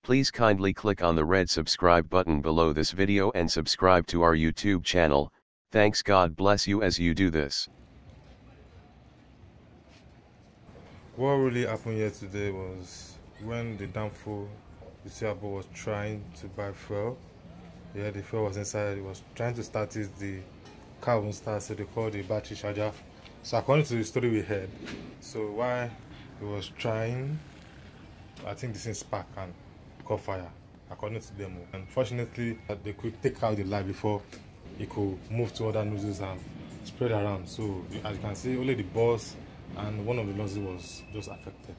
Please kindly click on the red subscribe button below this video and subscribe to our YouTube channel. Thanks, God bless you as you do this. What really happened here today was when the Danfo was trying to buy fuel. Yeah, the fuel was inside. It was trying to start it. The car won't start, so they called the battery charger. So according to the story we heard, so while he was trying, I think this thing spark and caught fire, according to them. Unfortunately, they could take out the light before it could move to other nozzles and spread around. So as you can see, only the boss and one of the nozzles was just affected.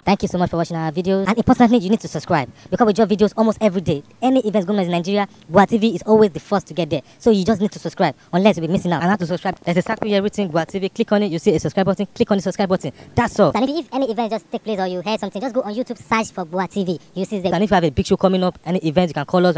Thank you so much for watching our videos, and importantly, you need to subscribe because we drop videos almost every day. Any events going on in Nigeria, Gua TV is always the first to get there. So you just need to subscribe, unless you'll be missing out. And how to subscribe? There's a circle here written Gua TV. Click on it, you see a subscribe button. Click on the subscribe button. That's all. And if any event just take place or you heard something, just go on YouTube, search for Gua TV. You see the. And if you have a big show coming up, any event, you can call us.